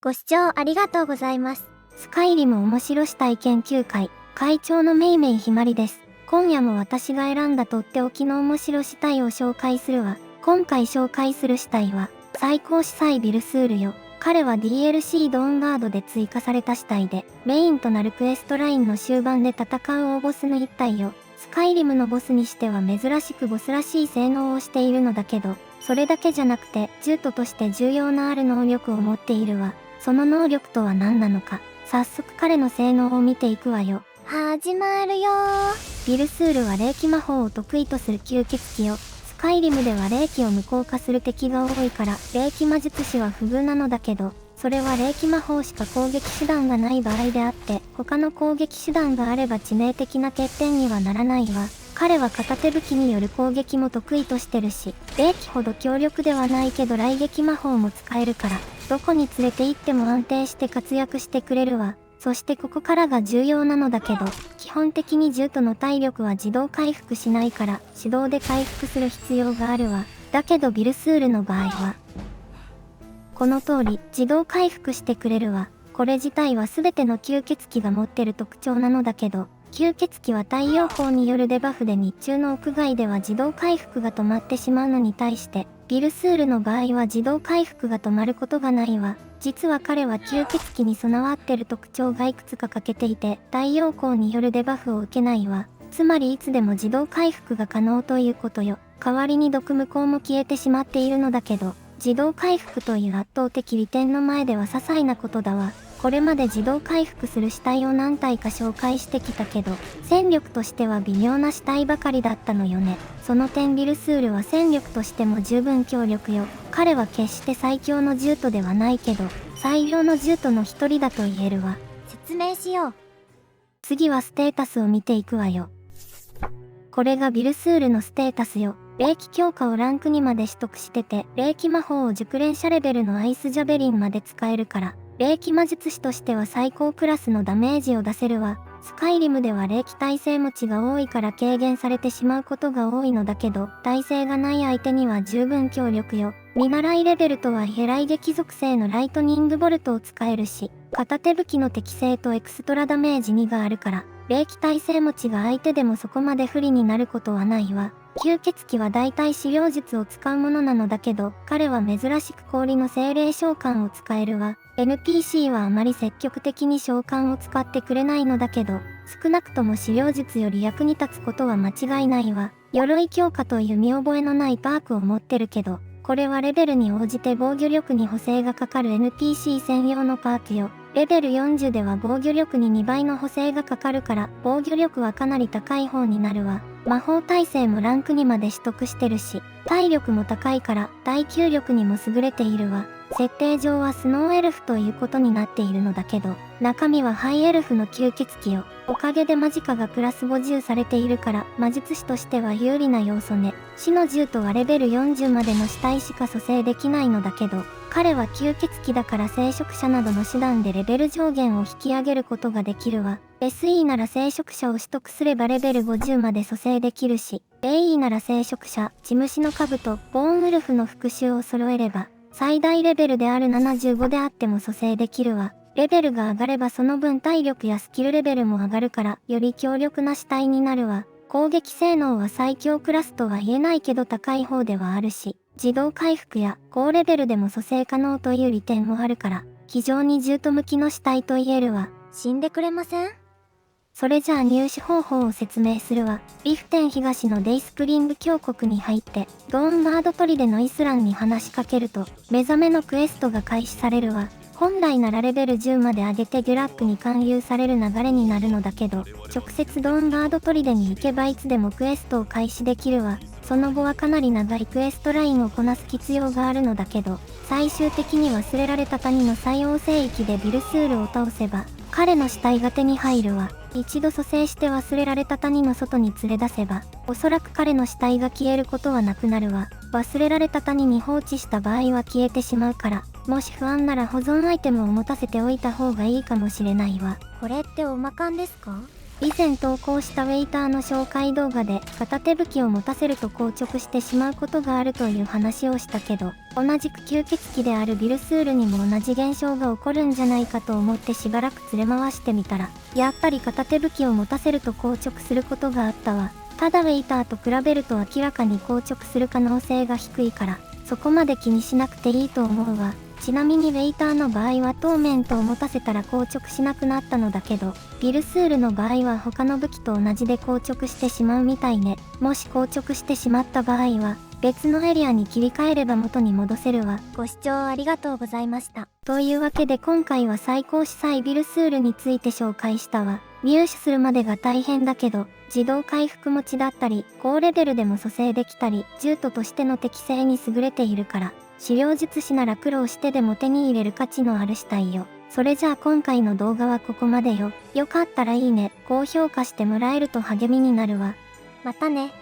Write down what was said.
ご視聴ありがとうございます。スカイリム面白死体研究会会長のめいめいひまりです。今夜も私が選んだとっておきの面白死体を紹介するわ。今回紹介する死体は最高司祭ビルスールよ。彼は DLC ドーンガードで追加された死体で、メインとなるクエストラインの終盤で戦う大ボスの一体よ。スカイリムのボスにしては珍しくボスらしい性能をしているのだけど、それだけじゃなくて、獣人として重要なある能力を持っているわ。その能力とは何なのか、早速彼の性能を見ていくわよ。始まるよー。ビルスールは霊気魔法を得意とする吸血鬼よ。スカイリムでは霊気を無効化する敵が多いから、霊気魔術師は不遇なのだけど、それは霊気魔法しか攻撃手段がない場合であって、他の攻撃手段があれば致命的な欠点にはならないわ。彼は片手武器による攻撃も得意としてるし、霊気ほど強力ではないけど雷撃魔法も使えるから、どこに連れて行っても安定して活躍してくれるわ。そしてここからが重要なのだけど、基本的に獣人の体力は自動回復しないから、手動で回復する必要があるわ。だけどビルスールの場合は、この通り自動回復してくれるわ。これ自体は全ての吸血鬼が持ってる特徴なのだけど、吸血鬼は太陽光によるデバフで日中の屋外では自動回復が止まってしまうのに対して、ビルスールの場合は自動回復が止まることがないわ。実は彼は吸血鬼に備わってる特徴がいくつか欠けていて、太陽光によるデバフを受けないわ。つまりいつでも自動回復が可能ということよ。代わりに毒無効も消えてしまっているのだけど、自動回復という圧倒的利点の前では些細なことだわ。これまで自動回復する死体を何体か紹介してきたけど、戦力としては微妙な死体ばかりだったのよね。その点ビルスールは戦力としても十分強力よ。彼は決して最強の獣人ではないけど、最良の獣人の一人だと言えるわ。説明しよう。次はステータスを見ていくわよ。これがビルスールのステータスよ。霊気強化をランク2まで取得してて、霊気魔法を熟練者レベルのアイスジャベリンまで使えるから、霊気魔術師としては最高クラスのダメージを出せるわ。スカイリムでは霊気耐性持ちが多いから軽減されてしまうことが多いのだけど、耐性がない相手には十分強力よ。見習いレベルとはいえ雷撃属性のライトニングボルトを使えるし、片手武器の適性とエクストラダメージ2があるから、霊気耐性持ちが相手でもそこまで不利になることはないわ。吸血鬼は大体治療術を使うものなのだけど、彼は珍しく氷の精霊召喚を使えるわ。NPC はあまり積極的に召喚を使ってくれないのだけど、少なくとも治療術より役に立つことは間違いないわ。鎧強化という見覚えのないパークを持ってるけど、これはレベルに応じて防御力に補正がかかる NPC 専用のパークよ。レベル40では防御力に2倍の補正がかかるから、防御力はかなり高い方になるわ。魔法耐性もランク2まで取得してるし、体力も高いから耐久力にも優れているわ。設定上はスノーエルフということになっているのだけど、中身はハイエルフの吸血鬼よ。おかげでマジカがプラス50されているから、魔術師としては有利な要素ね。死の獣とはレベル40までの死体しか蘇生できないのだけど、彼は吸血鬼だから聖職者などの手段でレベル上限を引き上げることができるわ。SE なら聖職者を取得すればレベル50まで蘇生できるし、AE なら聖職者、血虫の兜、ボーンウルフの復讐を揃えれば、最大レベルである75であっても蘇生できるわ。レベルが上がればその分体力やスキルレベルも上がるから、より強力な死体になるわ。攻撃性能は最強クラスとは言えないけど高い方ではあるし、自動回復や高レベルでも蘇生可能という利点もあるから、非常に獣人向きの死体と言えるわ。死んでくれません？それじゃあ入手方法を説明するわ。リフテン東のデイスプリング峡谷に入って、ドーンガード砦のイスランに話しかけると、目覚めのクエストが開始されるわ。本来ならレベル10まで上げてデュラックに勧誘される流れになるのだけど、直接ドーンガード砦に行けばいつでもクエストを開始できるわ。その後はかなり長いクエストラインをこなす必要があるのだけど、最終的に忘れられた谷の最王聖域でビルスールを倒せば、彼の死体が手に入るわ。一度蘇生して忘れられた谷の外に連れ出せば、おそらく彼の死体が消えることはなくなるわ。忘れられた谷に放置した場合は消えてしまうから、もし不安なら保存アイテムを持たせておいた方がいいかもしれないわ。これっておまかんですか？以前投稿したウェイターの紹介動画で片手武器を持たせると硬直してしまうことがあるという話をしたけど、同じく吸血鬼であるビルスールにも同じ現象が起こるんじゃないかと思ってしばらく連れ回してみたら、やっぱり片手武器を持たせると硬直することがあったわ。ただウェイターと比べると明らかに硬直する可能性が低いから、そこまで気にしなくていいと思うわ。ちなみにウェイターの場合はトーメントを持たせたら硬直しなくなったのだけど、ビルスールの場合は他の武器と同じで硬直してしまうみたいね。もし硬直してしまった場合は、別のエリアに切り替えれば元に戻せるわ。ご視聴ありがとうございました。というわけで今回は最高司祭ビルスールについて紹介したわ。入手するまでが大変だけど、自動回復持ちだったり、高レベルでも蘇生できたり、獣人としての適性に優れているから、治療術師なら苦労してでも手に入れる価値のある死体よ。それじゃあ今回の動画はここまでよ。よかったらいいね、高評価してもらえると励みになるわ。またね。